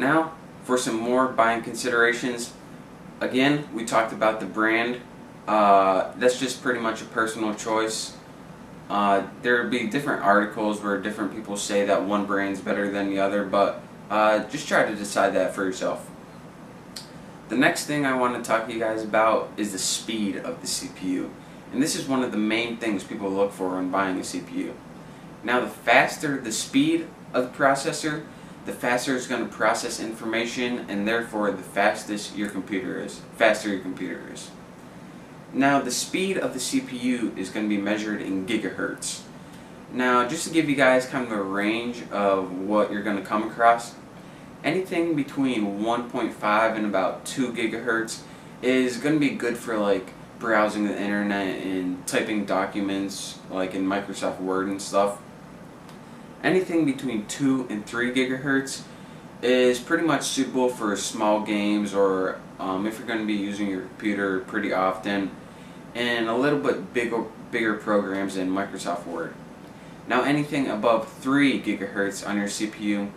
Now, for some more buying considerations, again, we talked about the brand. That's just pretty much a personal choice. There would be different articles where different people say that one brand's better than the other, but just try to decide that for yourself. The next thing I want to talk to you guys about is the speed of the CPU. And this is one of the main things people look for when buying a CPU. Now, the faster the speed of the processor, the faster it's going to process information, and therefore the faster your computer is. Now, the speed of the CPU is going to be measured in gigahertz. Now, just to give you guys kind of a range of what you're going to come across, anything between 1.5 and about 2 gigahertz is going to be good for like browsing the internet and typing documents like in Microsoft Word and stuff. Anything between 2 and 3 gigahertz is pretty much suitable for small games or if you're going to be using your computer pretty often, and a little bit bigger programs in Microsoft Word. Now, anything above 3 gigahertz on your CPU,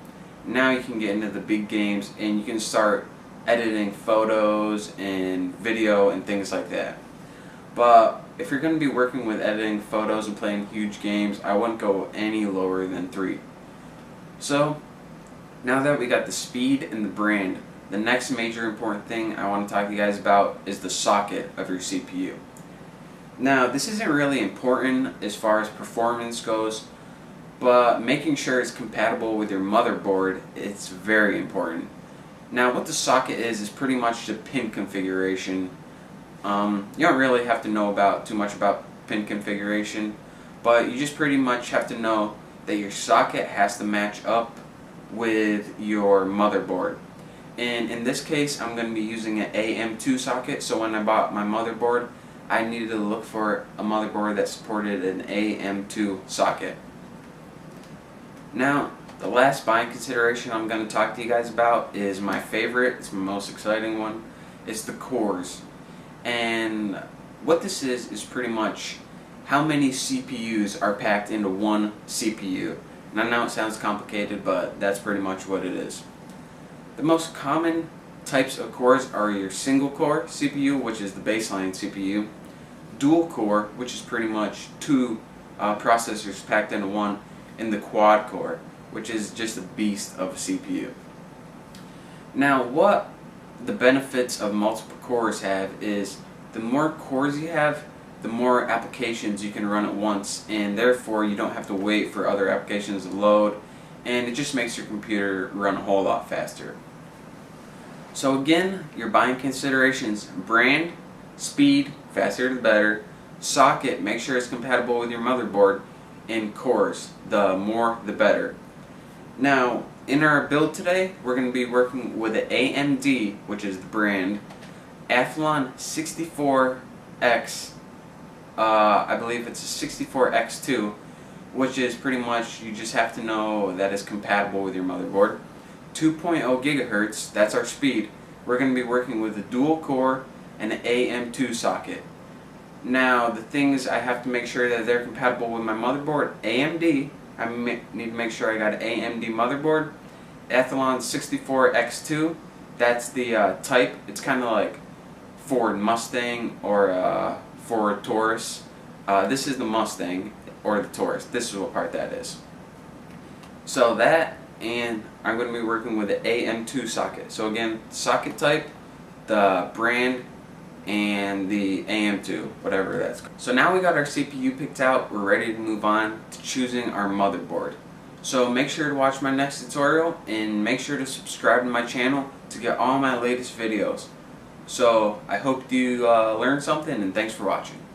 now you can get into the big games and you can start editing photos and video and things like that. But if you're going to be working with editing photos and playing huge games, I wouldn't go any lower than 3. So, now that we got the speed and the brand, the next major important thing I want to talk to you guys about is the socket of your CPU. Now, this isn't really important as far as performance goes, but making sure it's compatible with your motherboard, it's very important. Now, what the socket is pretty much the pin configuration. You don't really have to know too much about pin configuration, but you just pretty much have to know that your socket has to match up with your motherboard. And in this case, I'm going to be using an AM2 socket, so when I bought my motherboard, I needed to look for a motherboard that supported an AM2 socket. Now, the last buying consideration I'm going to talk to you guys about is my favorite, it's my most exciting one. It's the cores. And what this is pretty much how many CPUs are packed into one CPU. And I know it sounds complicated, but that's pretty much what it is. The most common types of cores are your single core CPU, which is the baseline CPU, dual core, which is pretty much 2 processors packed into one, and the quad core, which is just a beast of a CPU. Now, what the benefits of multiple cores have is the more cores you have, the more applications you can run at once, and therefore you don't have to wait for other applications to load, and it just makes your computer run a whole lot faster. So again, your buying considerations: brand, speed, faster the better, socket, make sure it's compatible with your motherboard, and cores, the more the better. Now, in our build today, we're going to be working with an AMD, which is the brand, Athlon 64X, I believe it's a 64X2, which is pretty much, you just have to know that it's compatible with your motherboard. 2.0 gigahertz, that's our speed. We're going to be working with a dual core and an AM2 socket. Now, the things I have to make sure that they're compatible with my motherboard: AMD, I need to make sure I got an AMD motherboard. Athlon 64X2, that's the type. It's kind of like Ford Mustang or Ford Taurus. This is the Mustang or the Taurus. This is what part that is. So that, and I'm going to be working with the AM2 socket. So again, socket type, the brand, and the AM2, whatever that's called. So now we got our CPU picked out, we're ready to move on to choosing our motherboard. So make sure to watch my next tutorial, and make sure to subscribe to my channel to get all my latest videos. So I hope you learned something, and thanks for watching.